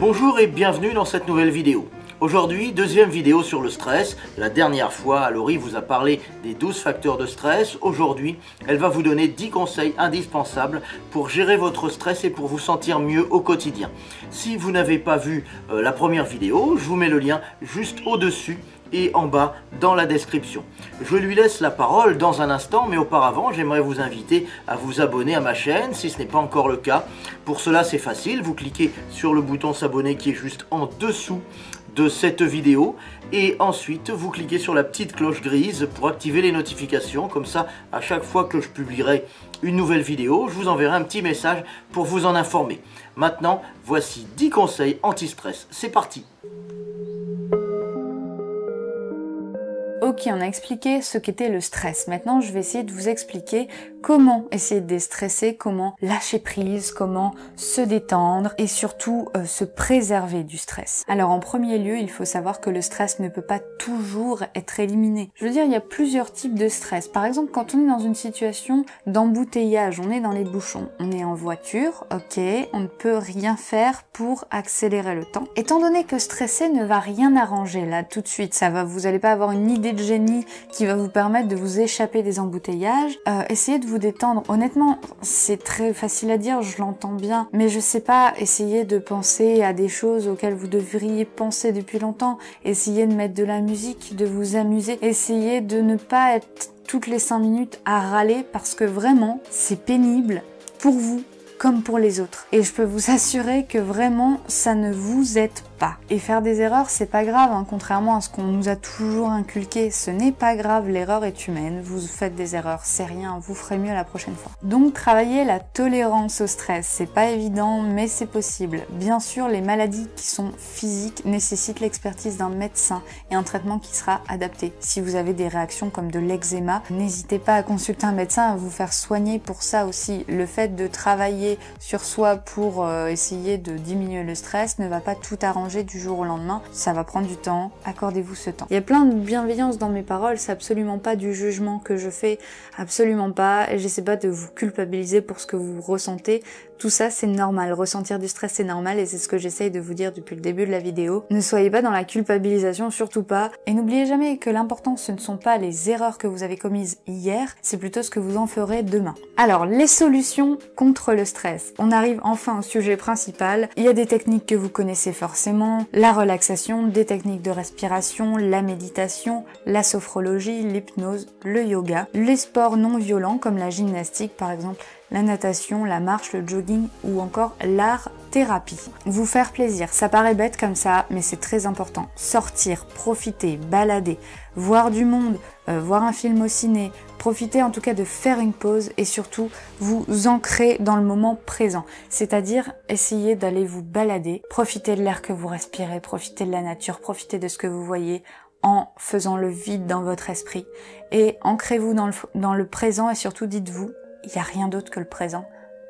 Bonjour et bienvenue dans cette nouvelle vidéo. Aujourd'hui, deuxième vidéo sur le stress. La dernière fois, Laurie vous a parlé des 12 facteurs de stress. Aujourd'hui, elle va vous donner 10 conseils indispensables pour gérer votre stress et pour vous sentir mieux au quotidien. Si vous n'avez pas vu la première vidéo, je vous mets le lien juste au-dessus et en bas dans la description. Je lui laisse la parole dans un instant, mais auparavant j'aimerais vous inviter à vous abonner à ma chaîne si ce n'est pas encore le cas. Pour cela c'est facile, vous cliquez sur le bouton s'abonner qui est juste en dessous de cette vidéo et ensuite vous cliquez sur la petite cloche grise pour activer les notifications. Comme ça, à chaque fois que je publierai une nouvelle vidéo, je vous enverrai un petit message pour vous en informer. Maintenant, voici 10 conseils anti-stress. C'est parti! Ok, on a expliqué ce qu'était le stress. Maintenant, je vais essayer de vous expliquer comment essayer de déstresser, comment lâcher prise, comment se détendre et surtout se préserver du stress. Alors, en premier lieu, il faut savoir que le stress ne peut pas toujours être éliminé. Je veux dire, il y a plusieurs types de stress. Par exemple, quand on est dans une situation d'embouteillage, on est dans les bouchons, on est en voiture, ok, on ne peut rien faire pour accélérer le temps. Étant donné que stresser ne va rien arranger là tout de suite, vous n'allez pas avoir une idée de génie qui va vous permettre de vous échapper des embouteillages. Essayez de vous détendre. Honnêtement, c'est très facile à dire, je l'entends bien, mais je sais pas, essayez de penser à des choses auxquelles vous devriez penser depuis longtemps. Essayez de mettre de la musique, de vous amuser. Essayez de ne pas être toutes les 5 minutes à râler parce que vraiment, c'est pénible pour vous comme pour les autres. Et je peux vous assurer que vraiment, ça ne vous aide pas. Et faire des erreurs, c'est pas grave, hein, contrairement à ce qu'on nous a toujours inculqué. Ce n'est pas grave, l'erreur est humaine, vous faites des erreurs, c'est rien, vous ferez mieux la prochaine fois. Donc travailler la tolérance au stress, c'est pas évident, mais c'est possible. Bien sûr, les maladies qui sont physiques nécessitent l'expertise d'un médecin et un traitement qui sera adapté. Si vous avez des réactions comme de l'eczéma, n'hésitez pas à consulter un médecin, à vous faire soigner pour ça aussi. Le fait de travailler sur soi pour essayer de diminuer le stress ne va pas tout arranger du jour au lendemain, ça va prendre du temps, accordez-vous ce temps. Il y a plein de bienveillance dans mes paroles, c'est absolument pas du jugement que je fais, absolument pas, et j'essaie pas de vous culpabiliser pour ce que vous ressentez, tout ça c'est normal, ressentir du stress c'est normal et c'est ce que j'essaye de vous dire depuis le début de la vidéo. Ne soyez pas dans la culpabilisation, surtout pas, et n'oubliez jamais que l'important ce ne sont pas les erreurs que vous avez commises hier, c'est plutôt ce que vous en ferez demain. Alors, les solutions contre le stress. On arrive enfin au sujet principal, il y a des techniques que vous connaissez forcément, la relaxation, des techniques de respiration, la méditation, la sophrologie, l'hypnose, le yoga, les sports non violents comme la gymnastique par exemple, la natation, la marche, le jogging ou encore l'art-thérapie. Vous faire plaisir, ça paraît bête comme ça, mais c'est très important. Sortir, profiter, balader, voir du monde, voir un film au ciné, profiter en tout cas de faire une pause et surtout vous ancrer dans le moment présent. C'est-à-dire essayer d'aller vous balader, profiter de l'air que vous respirez, profiter de la nature, profiter de ce que vous voyez en faisant le vide dans votre esprit et ancrez-vous dans le présent et surtout dites-vous, il n'y a rien d'autre que le présent.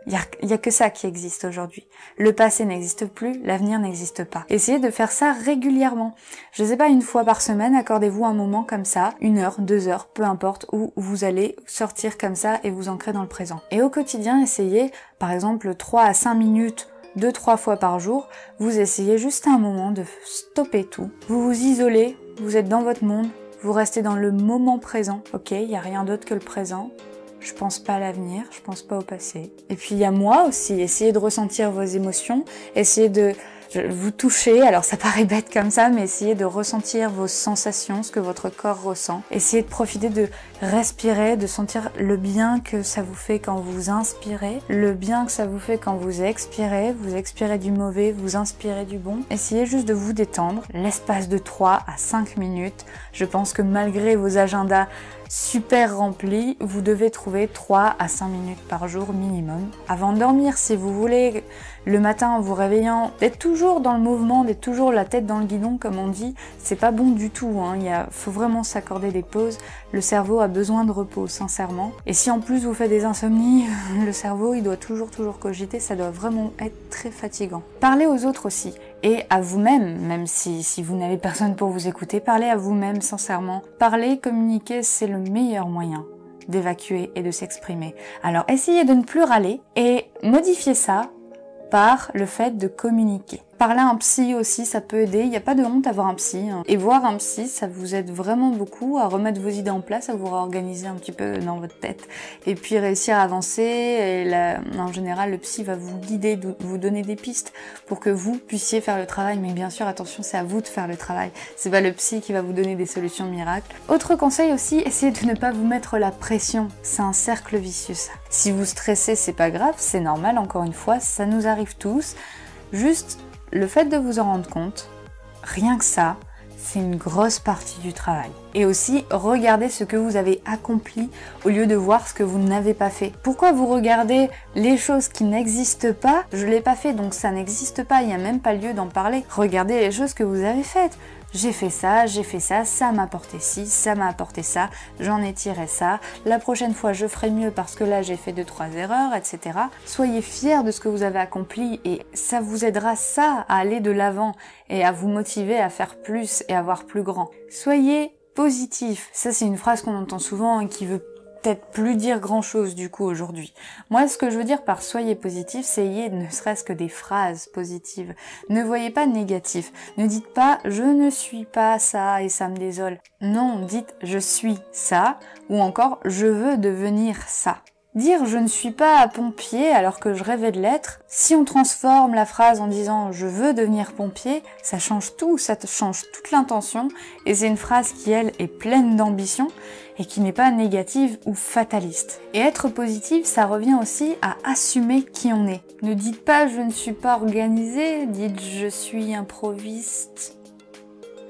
Il y a que ça qui existe aujourd'hui. Le passé n'existe plus, l'avenir n'existe pas. Essayez de faire ça régulièrement. Je sais pas, une fois par semaine, accordez-vous un moment comme ça, 1 heure, 2 heures, peu importe, où vous allez sortir comme ça et vous ancrer dans le présent. Et au quotidien, essayez, par exemple, 3 à 5 minutes 2-3 fois par jour, vous essayez juste un moment de stopper tout. Vous vous isolez, vous êtes dans votre monde, vous restez dans le moment présent. Ok, il n'y a rien d'autre que le présent. Je pense pas à l'avenir, je pense pas au passé. Et puis il y a moi aussi, essayez de ressentir vos émotions, essayez de vous toucher, alors ça paraît bête comme ça, mais essayez de ressentir vos sensations, ce que votre corps ressent. Essayez de profiter de respirer, de sentir le bien que ça vous fait quand vous inspirez, le bien que ça vous fait quand vous expirez du mauvais, vous inspirez du bon. Essayez juste de vous détendre, l'espace de 3 à 5 minutes. Je pense que malgré vos agendas super remplis, vous devez trouver 3 à 5 minutes par jour minimum. Avant de dormir, si vous voulez, le matin en vous réveillant, d'être toujours dans le mouvement, d'être toujours la tête dans le guidon comme on dit, c'est pas bon du tout, hein. Faut vraiment s'accorder des pauses. Le cerveau a besoin de repos, sincèrement. Et si en plus vous faites des insomnies, le cerveau il doit toujours cogiter, ça doit vraiment être très fatigant. Parlez aux autres aussi. Et à vous-même, même si vous n'avez personne pour vous écouter, parlez à vous-même sincèrement. Parler, communiquer, c'est le meilleur moyen d'évacuer et de s'exprimer. Alors essayez de ne plus râler et modifiez ça par le fait de communiquer. Parler à un psy aussi, ça peut aider. Il n'y a pas de honte à voir un psy. Et voir un psy, ça vous aide vraiment beaucoup à remettre vos idées en place, à vous réorganiser un petit peu dans votre tête. Et puis réussir à avancer. Et en général, le psy va vous guider, vous donner des pistes pour que vous puissiez faire le travail. Mais bien sûr, attention, c'est à vous de faire le travail. C'est pas le psy qui va vous donner des solutions miracles. Autre conseil aussi, essayez de ne pas vous mettre la pression. C'est un cercle vicieux, ça. Si vous stressez, c'est pas grave, c'est normal, encore une fois, ça nous arrive tous. Juste, le fait de vous en rendre compte, rien que ça, c'est une grosse partie du travail. Et aussi, regardez ce que vous avez accompli au lieu de voir ce que vous n'avez pas fait. Pourquoi vous regardez les choses qui n'existent pas? Je l'ai pas fait, donc ça n'existe pas, il n'y a même pas lieu d'en parler. Regardez les choses que vous avez faites. J'ai fait ça, ça m'a apporté ci, ça m'a apporté ça, j'en ai tiré ça, la prochaine fois je ferai mieux parce que là j'ai fait 2-3 erreurs, etc. Soyez fiers de ce que vous avez accompli et ça vous aidera ça à aller de l'avant et à vous motiver à faire plus et à voir plus grand. Soyez positif. Ça c'est une phrase qu'on entend souvent et qui veut peut-être plus dire grand chose du coup aujourd'hui. Moi ce que je veux dire par soyez positif, c'est ayez ne serait-ce que des phrases positives. Ne voyez pas négatif. Ne dites pas je ne suis pas ça et ça me désole. Non, dites je suis ça ou encore je veux devenir ça. Dire je ne suis pas pompier alors que je rêvais de l'être, si on transforme la phrase en disant je veux devenir pompier, ça change tout, ça change toute l'intention et c'est une phrase qui elle est pleine d'ambition et qui n'est pas négative ou fataliste. Et être positif, ça revient aussi à assumer qui on est. Ne dites pas je ne suis pas organisé, dites je suis improviste.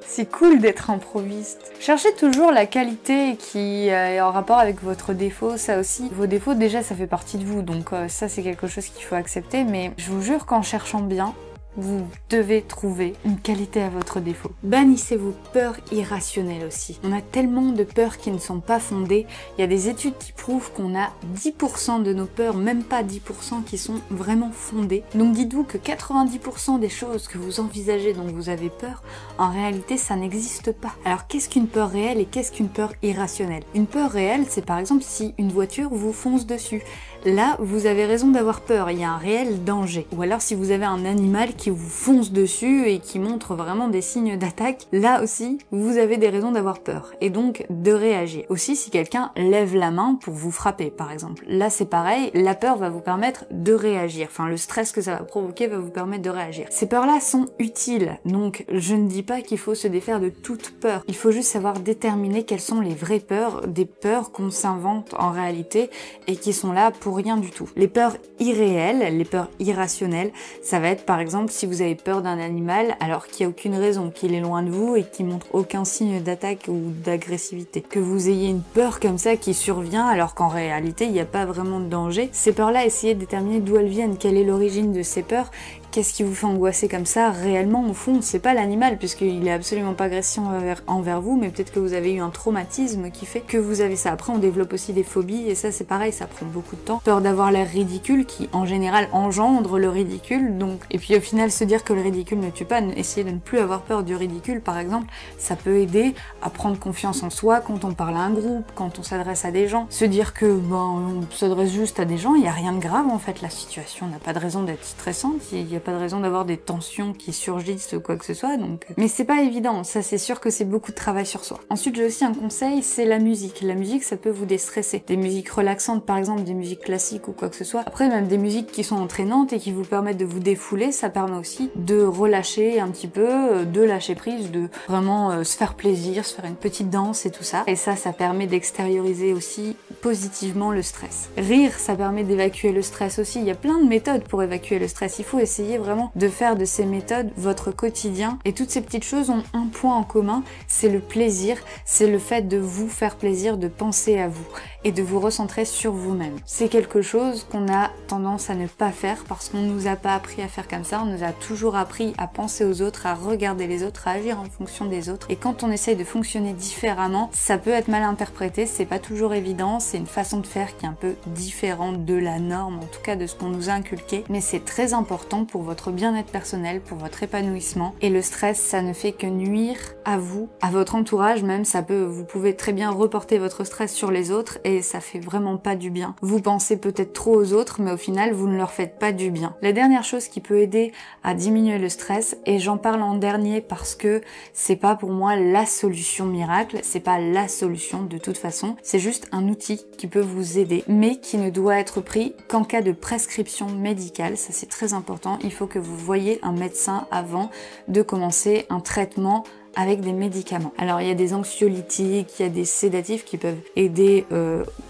C'est cool d'être improviste. Cherchez toujours la qualité qui est en rapport avec votre défaut, ça aussi. Vos défauts, déjà, ça fait partie de vous, donc ça, c'est quelque chose qu'il faut accepter, mais je vous jure qu'en cherchant bien, vous devez trouver une qualité à votre défaut. Bannissez vos peurs irrationnelles aussi. On a tellement de peurs qui ne sont pas fondées. Il y a des études qui prouvent qu'on a 10% de nos peurs, même pas 10% qui sont vraiment fondées. Donc dites-vous que 90% des choses que vous envisagez dont vous avez peur, en réalité ça n'existe pas. Alors qu'est-ce qu'une peur réelle et qu'est-ce qu'une peur irrationnelle? Une peur réelle, c'est par exemple si une voiture vous fonce dessus. Là, vous avez raison d'avoir peur, il y a un réel danger. Ou alors si vous avez un animal qui vous fonce dessus et qui montre vraiment des signes d'attaque, là aussi, vous avez des raisons d'avoir peur et donc de réagir. Aussi, si quelqu'un lève la main pour vous frapper, par exemple. Là, c'est pareil, la peur va vous permettre de réagir. Enfin, le stress que ça va provoquer va vous permettre de réagir. Ces peurs-là sont utiles, donc je ne dis pas qu'il faut se défaire de toute peur. Il faut juste savoir déterminer quelles sont les vraies peurs, des peurs qu'on s'invente en réalité et qui sont là pour rien du tout. Les peurs irréelles, les peurs irrationnelles, ça va être par exemple si vous avez peur d'un animal alors qu'il n'y a aucune raison, qu'il est loin de vous et qu'il montre aucun signe d'attaque ou d'agressivité. Que vous ayez une peur comme ça qui survient alors qu'en réalité il n'y a pas vraiment de danger. Ces peurs-là, essayez de déterminer d'où elles viennent, quelle est l'origine de ces peurs. Qu'est-ce qui vous fait angoisser comme ça réellement au fond? C'est pas l'animal puisqu'il est absolument pas agressif envers vous, mais peut-être que vous avez eu un traumatisme qui fait que vous avez ça. Après on développe aussi des phobies et ça c'est pareil, ça prend beaucoup de temps. Peur d'avoir l'air ridicule qui en général engendre le ridicule, donc et puis au final se dire que le ridicule ne tue pas, essayer de ne plus avoir peur du ridicule par exemple, ça peut aider à prendre confiance en soi quand on parle à un groupe, quand on s'adresse à des gens. Se dire que on s'adresse juste à des gens, il n'y a rien de grave en fait, la situation n'a pas de raison d'être stressante, il y a pas de raison d'avoir des tensions qui surgissent ou quoi que ce soit, donc... Mais c'est pas évident, ça c'est sûr que c'est beaucoup de travail sur soi. Ensuite j'ai aussi un conseil, c'est la musique. La musique ça peut vous déstresser. Des musiques relaxantes par exemple, des musiques classiques ou quoi que ce soit. Après même des musiques qui sont entraînantes et qui vous permettent de vous défouler, ça permet aussi de relâcher un petit peu, de lâcher prise, de vraiment se faire plaisir, se faire une petite danse et tout ça. Et ça permet d'extérioriser aussi positivement le stress. Rire, ça permet d'évacuer le stress aussi. Il y a plein de méthodes pour évacuer le stress. Il faut essayer vraiment de faire de ces méthodes votre quotidien. Et toutes ces petites choses ont un point en commun, c'est le plaisir, c'est le fait de vous faire plaisir, de penser à vous et de vous recentrer sur vous-même. C'est quelque chose qu'on a tendance à ne pas faire parce qu'on nous a pas appris à faire comme ça, on nous a toujours appris à penser aux autres, à regarder les autres, à agir en fonction des autres. Et quand on essaye de fonctionner différemment, ça peut être mal interprété, c'est pas toujours évident, c'est une façon de faire qui est un peu différente de la norme, en tout cas de ce qu'on nous a inculqué, mais c'est très important pour votre bien-être personnel, pour votre épanouissement. Et le stress, ça ne fait que nuire à vous, à votre entourage même, vous pouvez très bien reporter votre stress sur les autres et ça fait vraiment pas du bien. Vous pensez pensez peut-être trop aux autres, mais au final, vous ne leur faites pas du bien. La dernière chose qui peut aider à diminuer le stress, et j'en parle en dernier parce que c'est pas pour moi la solution miracle, c'est pas la solution de toute façon, c'est juste un outil qui peut vous aider, mais qui ne doit être pris qu'en cas de prescription médicale. Ça c'est très important, il faut que vous voyiez un médecin avant de commencer un traitement avec des médicaments. Alors il y a des anxiolytiques, il y a des sédatifs qui peuvent aider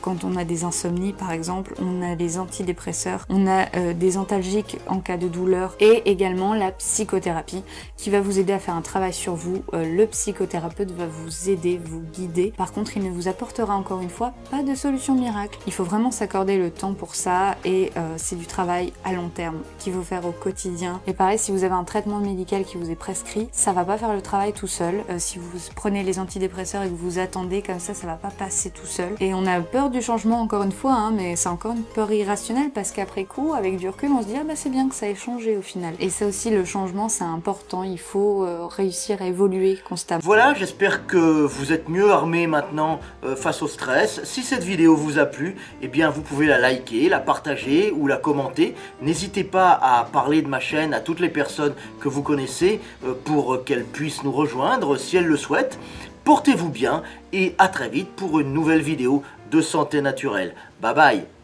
quand on a des insomnies par exemple, on a des antidépresseurs, on a des antalgiques en cas de douleur et également la psychothérapie qui va vous aider à faire un travail sur vous. Le psychothérapeute va vous aider, vous guider. Par contre, il ne vous apportera encore une fois pas de solution miracle. Il faut vraiment s'accorder le temps pour ça et c'est du travail à long terme qu'il faut faire au quotidien. Et pareil, si vous avez un traitement médical qui vous est prescrit, ça va pas faire le travail tout seul. Si vous prenez les antidépresseurs et que vous attendez comme ça va pas passer tout seul. Et on a peur du changement encore une fois, hein, mais c'est encore une peur irrationnelle parce qu'après coup, avec du recul, on se dit ah bah c'est bien que ça ait changé au final. Et ça aussi, le changement, c'est important. Il faut réussir à évoluer constamment. Voilà, j'espère que vous êtes mieux armés maintenant face au stress. Si cette vidéo vous a plu, eh bien vous pouvez la liker, la partager ou la commenter. N'hésitez pas à parler de ma chaîne à toutes les personnes que vous connaissez pour qu'elles puissent nous rejoindre si elles le souhaitent. Portez-vous bien et à très vite pour une nouvelle vidéo de santé naturelle. Bye bye.